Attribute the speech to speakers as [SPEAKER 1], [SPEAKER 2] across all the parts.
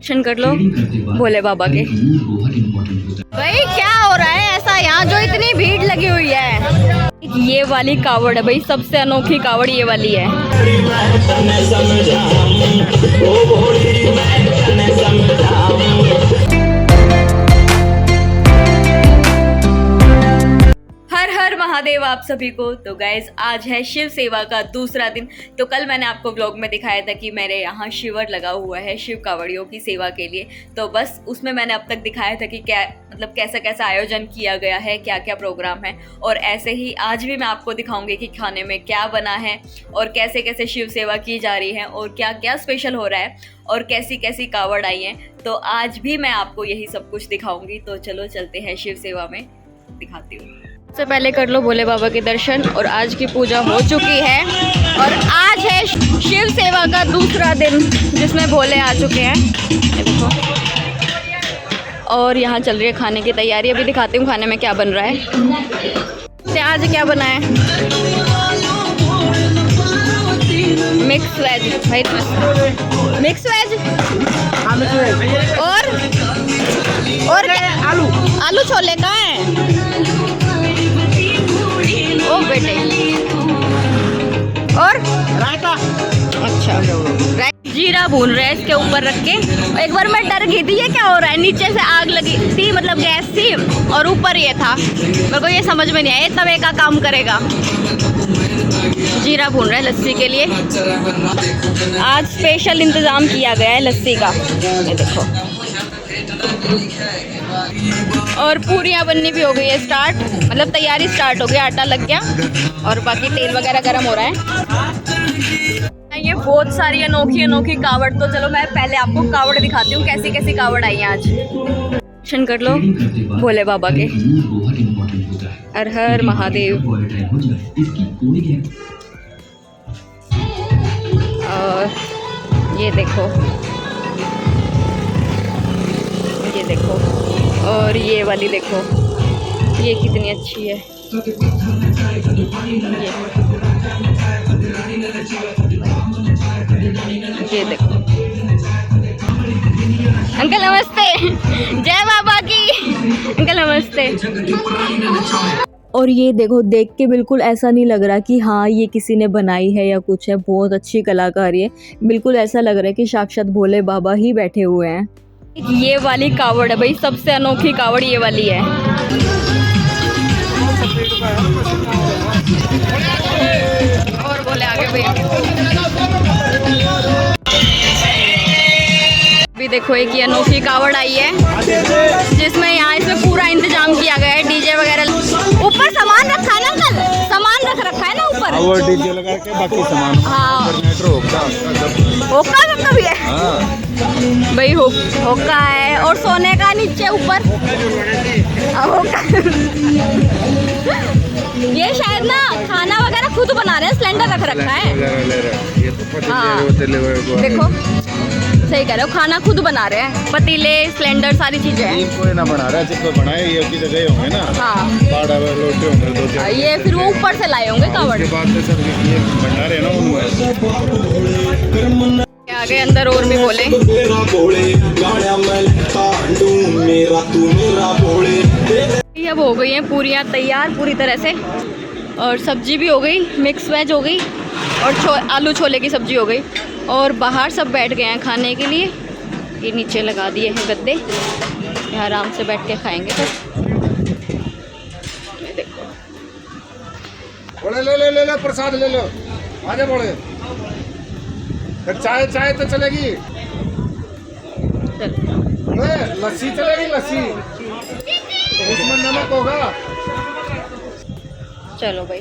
[SPEAKER 1] दर्शन कर लो भोले बाबा के। भाई क्या हो रहा है ऐसा यहाँ जो इतनी भीड़ लगी हुई है? ये वाली कावड़ है भाई, सबसे अनोखी कावड़ ये वाली है। हर हर महादेव आप सभी को। तो गाइज आज है शिव सेवा का दूसरा दिन। तो कल मैंने आपको ब्लॉग में दिखाया था कि मेरे यहाँ शिविर लगा हुआ है शिव कावड़ियों की सेवा के लिए। तो बस उसमें मैंने अब तक दिखाया था कि क्या मतलब कैसा कैसा आयोजन किया गया है, क्या क्या प्रोग्राम है। और ऐसे ही आज भी मैं आपको दिखाऊंगी कि खाने में क्या बना है और कैसे कैसे शिव सेवा की जा रही है और क्या क्या स्पेशल हो रहा है और कैसी कैसी कावड़ आई है। तो आज भी मैं आपको यही सब कुछ दिखाऊंगी। तो चलो चलते हैं शिव सेवा में, दिखाती हूँ। सबसे पहले कर लो भोले बाबा के दर्शन। और आज की पूजा हो चुकी है और आज है शिव सेवा का दूसरा दिन जिसमें भोले आ चुके हैं, ये देखो। और यहाँ चल रही है खाने की तैयारी। अभी दिखाती हूँ खाने में क्या बन रहा है। तो आज क्या बना है? मिक्स वेज भाई, मिक्स वेज और आलू छोले का है। ओ बेटे, और रायता। अच्छा, जीरा भून रहे हैं इसके ऊपर रख के। एक बार मैं डर गई थी ये क्या हो रहा है, नीचे से आग लगी थी, मतलब गैस थी और ऊपर ये था। मेरे को ये समझ में नहीं आया तवे का काम करेगा। जीरा भून रहे हैं लस्सी के लिए। आज स्पेशल इंतजाम किया गया है लस्सी का, ये देखो। और पूरियाँ बननी भी हो गई है स्टार्ट, मतलब तैयारी स्टार्ट हो गई। आटा लग गया और बाकी तेल वगैरह गर्म हो रहा है। ये बहुत सारी अनोखी अनोखी कावड़। तो चलो मैं पहले आपको कावड़ दिखाती हूँ कैसी कैसी कावड़ आई है आज। दर्शन कर लो भोले बाबा के। हर हर महादेव। और ये देखो, ये देखो, और ये वाली देखो, ये कितनी अच्छी है। ये देखो। अंकल नमस्ते, जय बाबा की। अंकल नमस्ते। और ये देखो, देख के बिल्कुल ऐसा नहीं लग रहा कि हाँ ये किसी ने बनाई है या कुछ है। बहुत अच्छी कलाकारी है, बिल्कुल ऐसा लग रहा है कि साक्षात भोले बाबा ही बैठे हुए हैं। ये वाली कावड़ है भाई, सबसे अनोखी कावड़ ये वाली है। और बोले आगे भैया। अभी देखो एक ये अनोखी कावड़ आई है जिसमें यहाँ इसमें पूरा इंतजाम किया गया है। डीजे वगैरह ऊपर सामान रखा है ना अंकल, सामान रखा है ना ऊपर। वो डीजे लगा के बाकी सामान। हाँ, होका सब भी है भाई, होका है और सोने का नीचे ऊपर होका। ये शायद ना खाना वगैरह खुद बना रहे हैं, सिलेंडर रख रखा है। हाँ देखो, सही कह रहे हो, खाना खुद बना रहे हैं, पतीले सिलेंडर सारी चीजें हैं। कोई ना बना रहा है, जिसको बनाए ये उसी जगह होंगे ना। हाँ, लोटे होंगे दो चार। ये फिर वो ऊपर से लाए होंगे कावड़। उसके बाद सब ये भंडारे ना उनमें। आगे अंदर और भी बोले। ये अब हो गई हैं पूरियाँ तैयार पूरी तरह से, और सब्जी भी हो गई, मिक्स वेज हो गई और आलू छोले की सब्जी हो गई। और बाहर सब बैठ गए हैं खाने के लिए। ये नीचे लगा दिए हैं गद्दे, यहाँ आराम से बैठ के खाएंगे। तो देखो,
[SPEAKER 2] ले प्रसाद ले लो, आजा बोले। चाय चाय तो चलेगी, लस्सी चलेगी, लस्सी उसमें नमक होगा।
[SPEAKER 1] चलो भाई,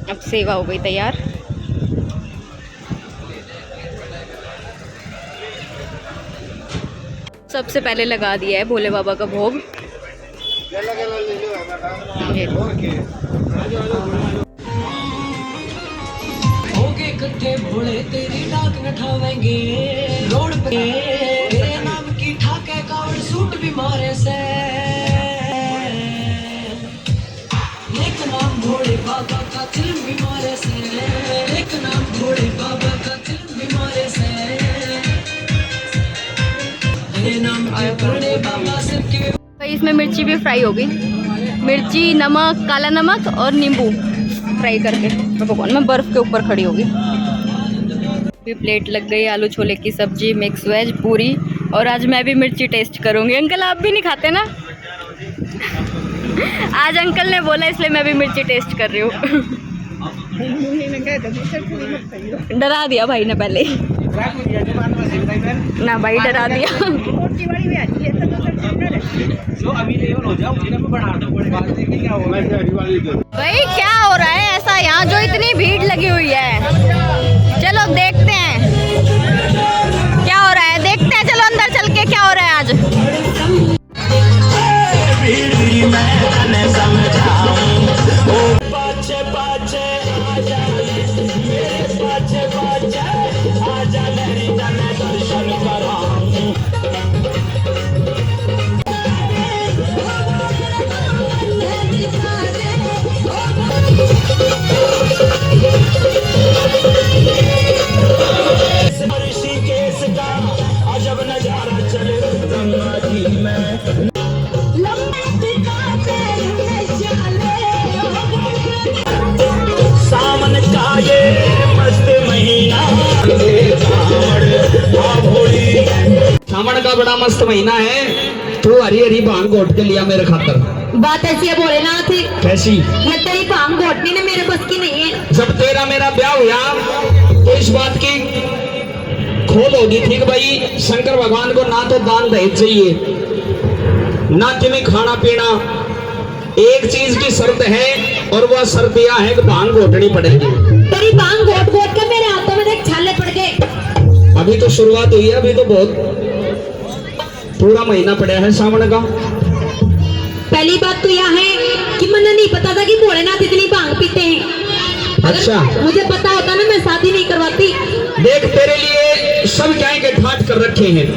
[SPEAKER 1] अब सेवा हो गई तैयार। सबसे पहले लगा दिया है भोले बाबा का भोग। भोले तेरी डाक न ठावेंगे रोड पे, तेरे नाम की ठाके कावड़ सूट भी मारे से। एक नाम भोले बाबा का चिल्म भी मारे से, एक नाम भोले बाबा का चिल्म भी मारे से। भाई इसमें मिर्ची भी फ्राई होगी, मिर्ची, नमक, काला नमक और नींबू फ्राई करके। तो भगवान मैं बर्फ़ के ऊपर खड़ी होगी। भी प्लेट लग गई, आलू छोले की सब्जी, मिक्स वेज, पूरी। और आज मैं भी मिर्ची टेस्ट करूँगी। अंकल आप भी नहीं खाते ना? आज अंकल ने बोला इसलिए मैं भी मिर्ची टेस्ट कर रही हूँ। डरा दिया भाई ने पहले ना, भाई डरा दिया। भाई क्या हो रहा है ऐसा यहाँ जो इतनी भीड़ लगी हुई है? चलो देखते हैं क्या हो रहा है, देखते हैं। चलो अंदर चल के क्या हो रहा है आज।
[SPEAKER 3] सावन का ये मस्त महीना, सावन का बड़ा मस्त महीना है। तू हरी हरी भांग घोट के लिया मेरे खातर।
[SPEAKER 4] बात ऐसी है भोलेनाथ,
[SPEAKER 3] कैसी?
[SPEAKER 4] ये तेरी भांग घोटनी ने मेरे बस की नहीं है।
[SPEAKER 3] जब तेरा मेरा ब्याह हुआ तो इस बात की खोल होगी थी कि भाई शंकर भगवान को ना तो दान दहेज चाहिए, ना तुम्हें खाना पीना। एक चीज की शर्त है और वह शर्त यह है कि भांग घोटनी पड़ेगी।
[SPEAKER 4] तेरी भांग घोट घोट के मेरे हाथों में देख छाले पड़ गए।
[SPEAKER 3] अभी तो शुरुआत हुई है, अभी तो बहुत पूरा महीना पड़ा है सावन का।
[SPEAKER 4] पहली बात तो यह है कि मुझे नहीं पता था कि भोलेनाथ इतनी भांग पीते हैं।
[SPEAKER 3] अच्छा,
[SPEAKER 4] मुझे पता होता ना मैं शादी नहीं करवाती।
[SPEAKER 3] देख तेरे लिए सब क्या के ठाट कर रखे हैं।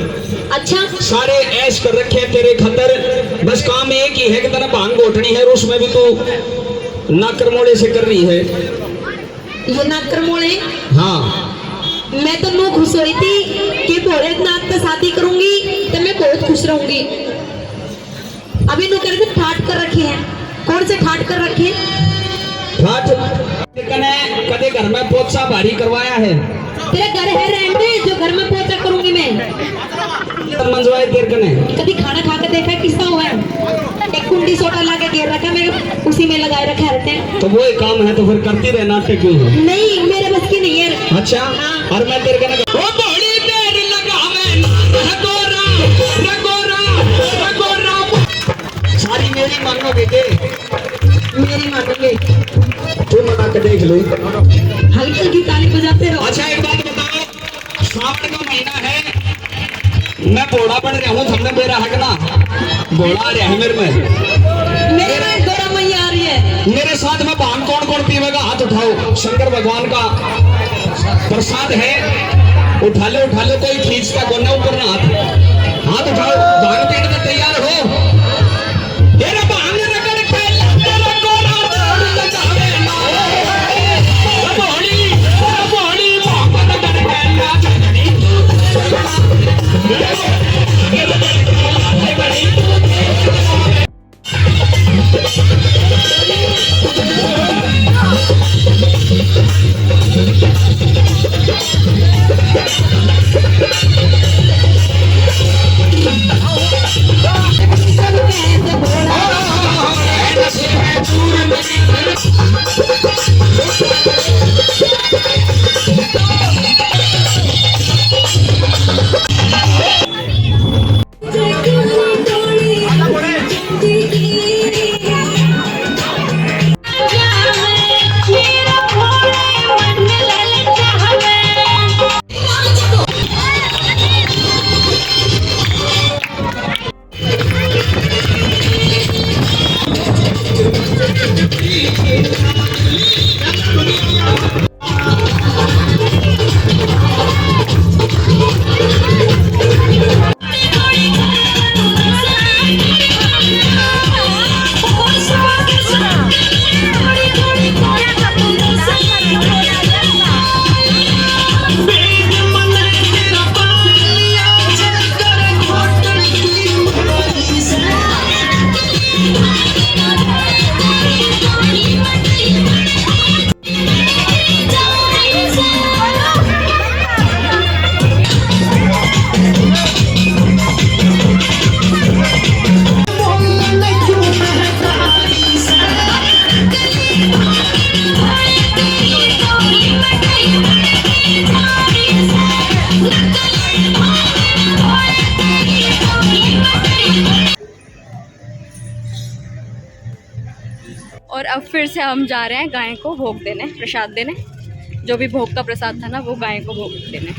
[SPEAKER 4] अच्छा,
[SPEAKER 3] सारे ऐश कर रखे हैं तेरे खतर। बस काम एक ही है कि तेरा भांग घोटनी है और उसमें भी तू नाकर मोड़े से कर रही है।
[SPEAKER 4] ये नाकर मोड़े?
[SPEAKER 3] हाँ,
[SPEAKER 4] मैं तो नो खुश हुई थी कि भोलेनाथ से शादी करूंगी तो मैं बहुत खुश रहूंगी। अभी नो करे ठाट कर रखे हैं। कौन से ठाट कर रखे हैं?
[SPEAKER 3] ठाट कदे घर में पोछा भारी करवाया है?
[SPEAKER 4] तेरा घर है रहने जो घर में पोछा करूंगी मैं।
[SPEAKER 3] मंजवाए तेरे कने
[SPEAKER 4] कभी खाना खा के देखा किस्सा हुआ है? एक कुंडी सोडा ला के घेर रखा, मैं उसी में लगाए रखे रहते हैं।
[SPEAKER 3] तो वो एक काम है तो फिर करती रहे नाटक क्यों है?
[SPEAKER 4] नहीं, मेरे बस की नहीं है।
[SPEAKER 3] अच्छा, और मैं तेरे कने ओ बड़ी देर लगा मैं रगोरा रगोरा रगोरा। सारी मेरी मानो बेटे,
[SPEAKER 4] मेरी मानोगे?
[SPEAKER 3] तू मना के देख लो।
[SPEAKER 4] हल्की हल्की ताली बजाते रहो।
[SPEAKER 3] अच्छा एक बात बताओ, सावन का महीना है, मैं घोड़ा बन रहा हूँ, हमने मेरा हक ना घोड़ा आ रहा है मेरे में।
[SPEAKER 4] मेरे में गौरा मैया आ रही है।
[SPEAKER 3] मेरे साथ में भांग कौन कौन पीवेगा? हाथ उठाओ। शंकर भगवान का प्रसाद है, उठा लो कोई खींचता कोना ऊपर ना हाथ उठाओ। भांग पीने में तैयार हो? तेरा भांग रगड़ के तेरा गोरा छोड़ लगावे ना, रबोड़ी रबोड़ी भांग रगड़ के ला झगड़ी।
[SPEAKER 1] अब फिर से हम जा रहे हैं गाय को भोग देने, प्रसाद देने। जो भी भोग का प्रसाद था ना वो गाय को भोग देने।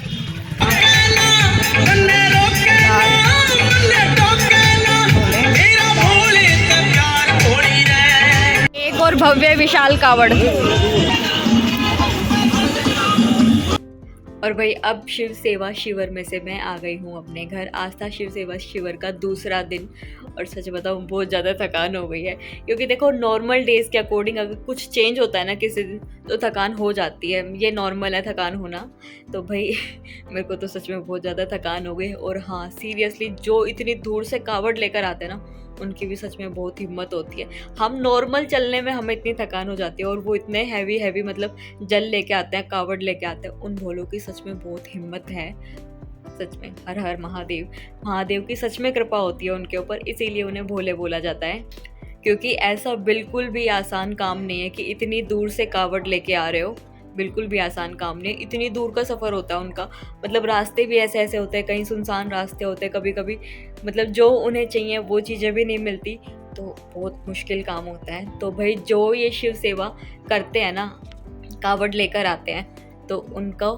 [SPEAKER 1] एक और भव्य विशाल कावड़। और भाई अब शिव सेवा शिविर में से मैं आ गई हूँ अपने घर। आज था शिव सेवा शिविर का दूसरा दिन और सच बताऊँ बहुत ज़्यादा थकान हो गई है, क्योंकि देखो नॉर्मल डेज़ के अकॉर्डिंग अगर कुछ चेंज होता है ना किसी दिन तो थकान हो जाती है, ये नॉर्मल है थकान होना। तो भाई मेरे को तो सच में बहुत ज़्यादा थकान हो गई। और हाँ सीरियसली जो इतनी दूर से कावड़ लेकर आते हैं ना उनकी भी सच में बहुत हिम्मत होती है। हम नॉर्मल चलने में हमें इतनी थकान हो जाती है और वो इतने हैवी मतलब जल लेके आते हैं, कावड़ लेके आते हैं। उन भोलों की सच में बहुत हिम्मत है। सच में हर हर महादेव। महादेव की सच में कृपा होती है उनके ऊपर, इसीलिए उन्हें भोले बोला जाता है। क्योंकि ऐसा बिल्कुल भी आसान काम नहीं है कि इतनी दूर से कावड़ लेके आ रहे हो, बिल्कुल भी आसान काम नहीं। इतनी दूर का सफ़र होता है उनका, मतलब रास्ते भी ऐसे होते हैं, कहीं सुनसान रास्ते होते हैं, कभी कभी मतलब जो उन्हें चाहिए वो चीज़ें भी नहीं मिलती, तो बहुत मुश्किल काम होता है। तो भाई जो ये शिव सेवा करते हैं ना, कावड़ लेकर आते हैं, तो उनको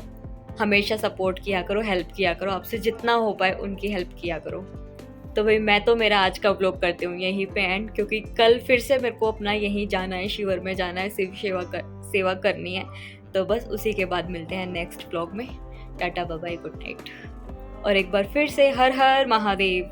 [SPEAKER 1] हमेशा सपोर्ट किया करो, हेल्प किया करो, आपसे जितना हो पाए उनकी हेल्प किया करो। तो भाई मैं तो मेरा आज का व्लॉग करती हूँ यहीं पे एंड, क्योंकि कल फिर से मेरे को अपना यहीं जाना है, शिविर में जाना है, शिव सेवा करनी है। तो बस उसी के बाद मिलते हैं नेक्स्ट व्लॉग में। Tata bye bye, good night. और एक बार फिर से हर हर महादेव।